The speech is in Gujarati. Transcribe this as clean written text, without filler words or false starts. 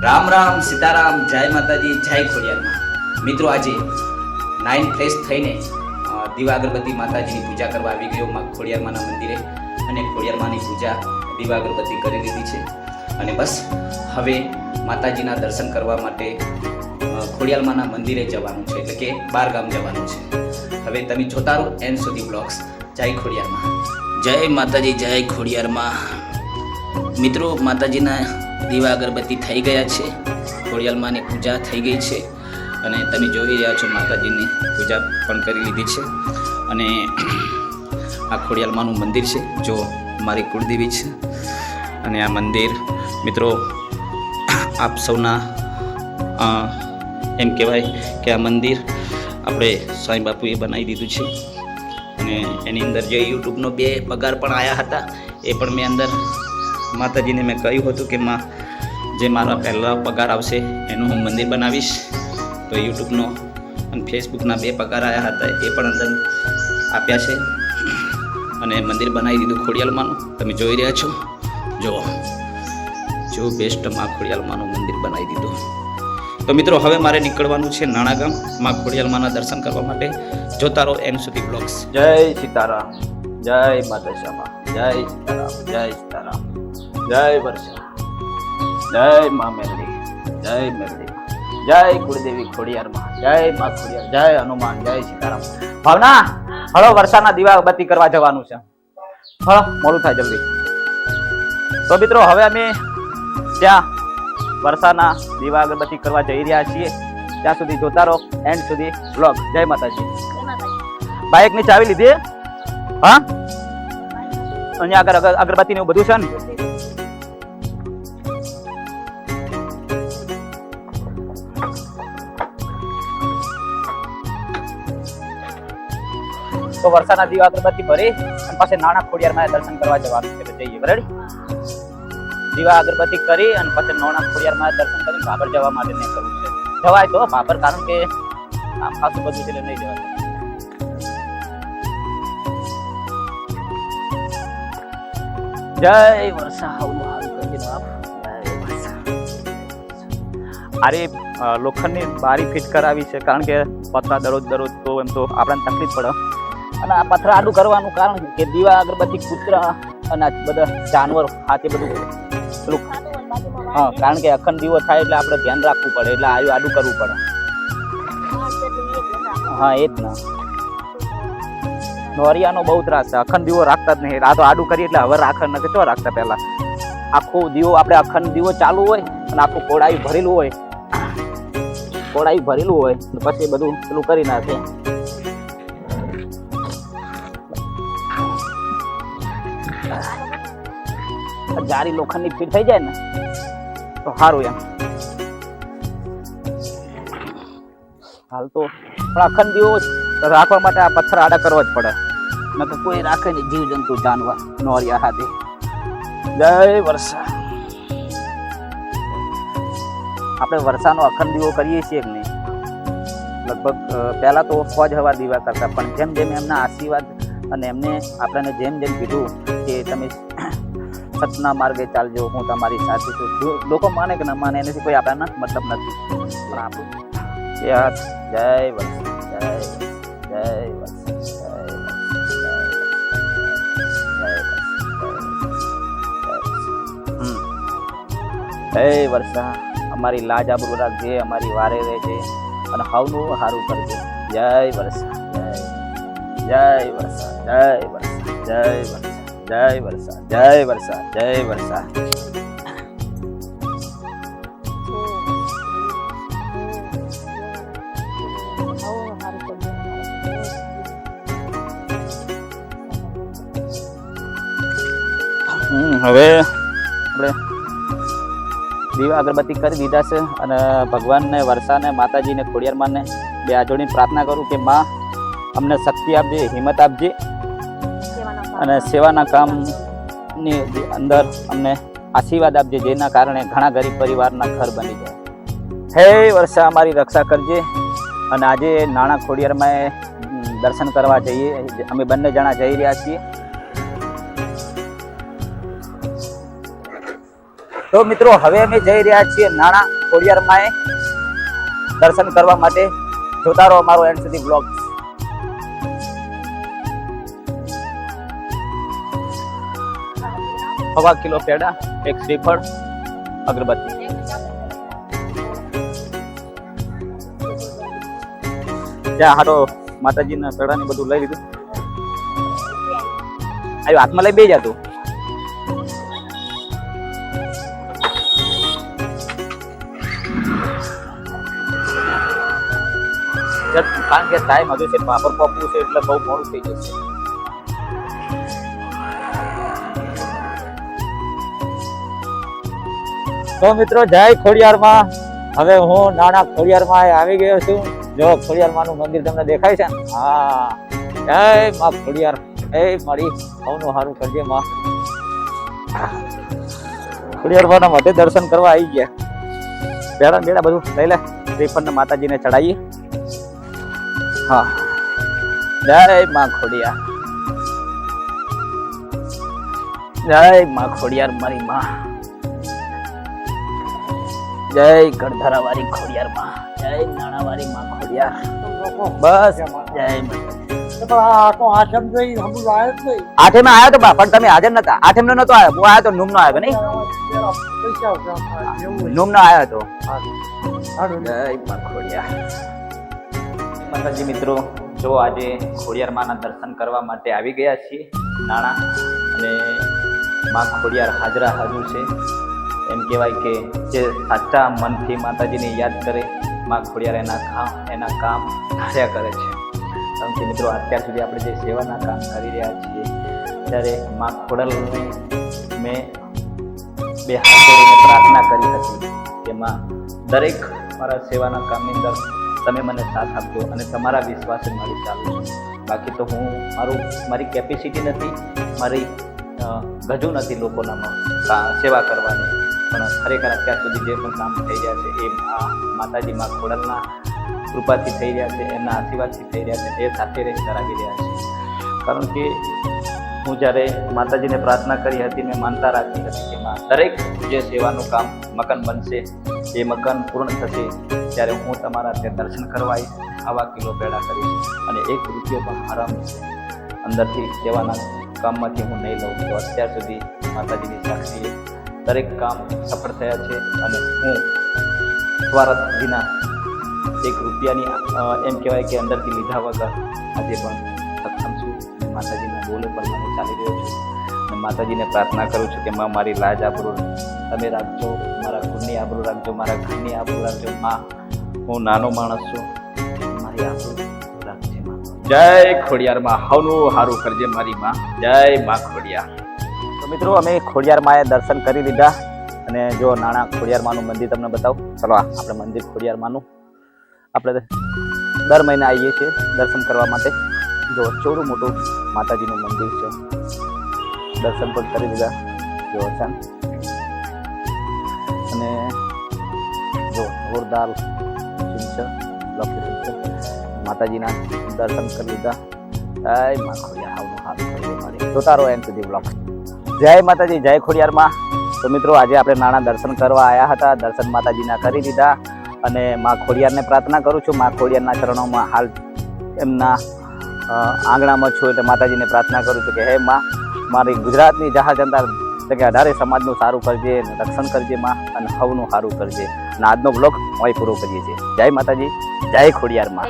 રામ રામ સીતારામ, જય માતાજી, જય ખોડિયારમાં. મિત્રો, આજે નાઇન ફ્રેશ થઈને દીવા અગરબત્તી માતાજીની પૂજા કરવા આવી ગયો માં ખોડિયારમાંના મંદિરે અને ખોડિયારમાંની પૂજા દીવા અગરબત્તી કરી લીધી છે. અને બસ હવે માતાજીના દર્શન કરવા માટે ખોડિયારમાંના મંદિરે જવાનું છે, એટલે કે બાર ગામ જવાનું છે. હવે તમે જોતા રહો એન્ડ સુધી બ્લોગ્સ. જય ખોડિયારમાં. જય માતાજી, જય ખોડિયારમાં. મિત્રો, માતાજીના દીવા અગરબત્તી થઈ ગયા છે, ખોડિયારમાંની પૂજા થઈ ગઈ છે અને તમે જોઈ રહ્યા છો માતાજીની પૂજા પણ કરી લીધી છે. અને આ ખોડિયારમાંનું મંદિર છે, જો મારી કુળદેવી છે. અને આ મંદિર મિત્રો આપ સૌના એમ કહેવાય કે આ મંદિર આપણે સાંઈ બાપુએ બનાવી દીધું છે. અને એની અંદર જે યુટ્યુબનો 2 પગાર પણ આવ્યા હતા, એ પણ મેં અંદર માતાજીને મેં કહ્યું હતું કે માં જે મારા પહેલા પગાર આવશે એનું હું મંદિર બનાવીશ. તો યુટ્યુબનો અને ફેસબુકના 2 પગાર આવ્યા હતા, એ પણ અંદર આપ્યા છે અને મંદિર બનાવી દીધું ખોડિયારમાંનું. તમે જોઈ રહ્યા છો, જો બેસ્ટ માં ખોડિયારમાંનું મંદિર બનાવી દીધું. તો મિત્રો, હવે મારે નીકળવાનું છે નાણા ગામ માં ખોડિયારમાંના દર્શન કરવા માટે. જોતા રહો એન્ડ સુધી બ્લોગ્સ. જય સીતારામ, જય માતા શ્યામા, જય સીતારામ, જય સીતારામ, જય વર્ષા, જય મા મેરડી, જય મેરડી, જય કુળદેવી ખોડિયારમાં, જય મા ખોડિયાર, જય હનુમાન, જય સીતારામ. ભાવના, હળો વર્ષાના દીવા અગરબત્તી કરવા જવાનું છે. હળો, મોડું થાય જલ્દી. તો મિત્રો, હવે અમે ત્યાં વર્ષાના દીવા અગરબત્તી કરવા જઈ રહ્યા છીએ. ત્યાં સુધી જોતા રહો એન્ડ સુધી બ્લોગ. જય માતાજી. બાઇક ની ચાવી લીધી? હા, અહીંયા આગળ અગરબત્તી ને બધું છે ને. તો વર્ષાના દીવા અગરબત્તી ભરી અને પછી નાના ખોડિયારમાં દર્શન કરવા જવાનું છે. જઈએ બરાબર. દીવા અગરબત્તી કરી અને પછી નાના ખોડિયારમાં દર્શન કરી ભાભર જવા માટે નહીં કરવું છે. જવાય તો ભાભર, કારણ કે આમ ખાસું બધું છે, નહીં જવાય. જય વર્ષા. અરે લોખંડની બારી ફિટ કરાવી છે, કારણ કે પથરા દરરોજ તો એમ તો આપણને તકલીફ પડે. અને આ પથરા આડું કરવાનું કારણ કે દીવા અગરબત્તી કૂતરા અને બધા જાનવર હાથે બધું પેલું, હા, કારણ કે અખંડ દીવો થાય એટલે આપણે ધ્યાન રાખવું પડે, એટલે આડું કરવું પડે. હા, એ જ ને. નોરિયાનો બહુ ત્રાસ છે, અખંડ દીવો રાખતા જ નહીં. આ તો આડું કરી એટલે હવે રાખે ન કે ચો રાખતા. પહેલા આખો દીવો આપણે અખંડ દીવો ચાલુ હોય અને આખું કોડાયું ભરેલું હોય, પછી બધું પેલું કરી નાખે. જારી લોખંડની ફીટ થઈ જાય ને તો સારું એમ. હાલ તો પણ અખંડ દીવો રાખવા માટે આ પથ્થર આડા કરવા જ પડે, નકર કોઈ રાખે નહીં, જીવ જંતુ જાનવર નોરિયા હાથે. જય વર્ષા. આપણે વર્ષાનો અખંડ દીવો કરીએ છીએ કે નહીં? લગભગ પહેલા તો ફોજ હવા દીવા કરતા, પણ જેમ જેમ એમના આશીર્વાદ અને એમને આપણને જેમ કીધું કે તમે સતના માર્ગે ચાલજો, હું તમારી સાથે છું. લોકો માને કે ના માને એનાથી કોઈ આપણને મતલબ નથી. પણ આપણું જય વર્ષા, જય વર્ષા, જય વર્ષા. અમારી લાજ આબરૂ રાખજે, અમારી વારે રહેજે અને હવનું સારું કરજે. જય વર્ષા, જય વર્ષા, જય વર્ષા, જય વર્ષા, જય વર્ષા, જય વર્ષા, જય વર્ષા. હવે આપણે દીવા અગરબત્તી કરી દીધા છે અને ભગવાનને, વર્ષાને, માતાજીને, ખોડિયારમાંને 2 હાથ જોડીને પ્રાર્થના કરું કે માં અમને શક્તિ આપજે, હિંમત આપજે અને સેવાના કામની અંદર અમને આશીર્વાદ આપજે, જેના કારણે ઘણા ગરીબ પરિવારના ઘર બની જાય. હે વર્ષા, અમારી રક્ષા કરજે. અને આજે નાના ખોડિયારમાં દર્શન કરવા જઈએ. અમે બંને જણા જઈ રહ્યા છીએ. તો મિત્રો હવે અમે જઈ રહ્યા છીએ નાણા ખોડિયાર માએ દર્શન કરવા માટે. જોતા રહો અમારો એન્ડ સુધી બ્લોગ. 1.25 કિલો પેડા, 1 શ્રીફળ, અગરબત્તી. ત્યાં હાટો માતાજીના પેડાને બધું લઈ લીધું. આવ્યું હાથમાં લઈ બે જતું. કારણ કે ટાઈમ હજુ છે, પાપડ પોપવું છે એટલે બહુ મોડું થઈ જશે. તો મિત્રો જય ખોડિયારમાં. હવે હું નાણા ખોડિયારમાં આવી ગયો છું. જો ખોડિયારમાં નું મંદિર તમને દેખાય છે ને? હા, જય માં ખોડિયાર. એ મારી સૌનું સારું કરજે માં. ખોડિયારમાં ના માટે દર્શન કરવા આવી ગયા. પેડા બેડા બધું લઈ લે. શ્રીફળ માતાજીને ચડાવીએ. હા, જય માં ખોડિયાર. જય માં ખોડિયાર મારી માં. જય ગઢધારા વાળી ખોડિયાર માં. જય નાણા વાળી માં ખોડિયાર. બસ જય આઠે માં આવ્યો તો બા, પણ તમે હાજર નતા. આઠે નો નતો આવ્યો, હું આવ્યો તો નૂમ નો આવ્યો નહીં. નૂમ નો આવ્યો તો. જય માં ખોડિયાર. માતાજી મિત્રો, જો આજે ખોડિયાર માના દર્શન કરવા માટે આવી ગયા છીએ નાણા, અને માં ખોડિયાર હાજરા હાજર છે. એમ કહેવાય કે જે સાચા મનથી માતાજીને યાદ કરે, માં ખોડિયાર એના કામ કર્યા કરે છે. કારણ કે મિત્રો, અત્યાર સુધી આપણે જે સેવાના કામ કરી રહ્યા છીએ, ત્યારે માં ખોડિયારને મેં બે હાથ જોડીને પ્રાર્થના કરી હતી કે માં, દરેક મારા સેવાના કામની અંદર તમે મને સાથ આપજો અને તમારા વિશ્વાસે મારી ચાલુ છું. બાકી તો હું મારી કેપેસિટી નથી, મારી ગજુ નથી લોકોના સેવા કરવાની. પણ ખરેખર અત્યાર સુધી જે પણ કામ થઈ રહ્યા છે એ માતાજી માં ખોડિયારના કૃપાથી થઈ રહ્યા છે, એમના આશીર્વાદથી થઈ રહ્યા છે. એ સાથે રહી કરાવી રહ્યા છે. કારણ કે હું જ્યારે માતાજીને પ્રાર્થના કરી હતી, મેં માનતા રાખી હતી કે માં, દરેક જે સેવાનું કામ મકાન બનશે, એ મકાન પૂર્ણ થશે, ત્યારે હું તમારા ત્યાં દર્શન કરવા આવીશ, 1.25 કિલો પેડા કરીશ, અને 1 રૂપિયો પણ હરામ અંદરથી સેવાના કામમાંથી હું નહીં લઉં. તો અત્યાર સુધી માતાજીની સાક્ષીએ દરેક કામ સફળ થયા છે, અને હું સ્વાર્થ વિના 1 રૂપિયાની એમ કહેવાય કે અંદરથી લીધા વગર આજે પણ સક્ષમ છું. માતાજીના બોલે પર મને ચાલી રહ્યો છું, અને માતાજીને પ્રાર્થના કરું છું કે માં, મારી લાજ આબરૂ તમે રાખજો, મારા ઘરની આબરૂ રાખજો, મારા ઘરની આબરૂ રાખજો. માં, હું નાનો માણસ છું, મારી આબરૂ રાખજે માં. જય ખોડિયાર માં. હવનું સારું કરજે મારી માં. જય માં ખોડિયાર. તો મિત્રો, અમે ખોડિયાર માએ દર્શન કરી લીધા, અને જો નાણા ખોડિયાર માનું મંદિર તમને બતાવું. ચલો, આપણે મંદિર ખોડિયાર માનું આપણે દર મહિને આવીએ છીએ દર્શન કરવા માટે. જો ચોરું મોટું માતાજીનું મંદિર છે. દર્શન પણ કરી દીધા. જો છે, અને જો જોરદાર છે લોકેશન છે. માતાજીના દર્શન કરી લીધા. જય માં ખોડિયાર. આવનું હાથ મારી જોતા રહો એન્ડ સુધી બ્લોગ. જય માતાજી, જય ખોડિયારમાં. તો મિત્રો, આજે આપણે નાણા દર્શન કરવા આવ્યા હતા. દર્શન માતાજીના કરી દીધા, અને માં ખોડિયારને પ્રાર્થના કરું છું. માં ખોડિયારના ચરણોમાં હાલ એમના આંગણામાં છું, એટલે માતાજીને પ્રાર્થના કરું છું કે હે માં, મારી ગુજરાતની જહાજ જનતા એટલે કે 18 સમાજનું સારું કરજે, રક્ષણ કરજે માં, અને હવનું સારું કરજે. અને આજનો બ્લોગ અહીં પૂરો કરીએ છીએ. જય માતાજી, જય ખોડિયારમાં.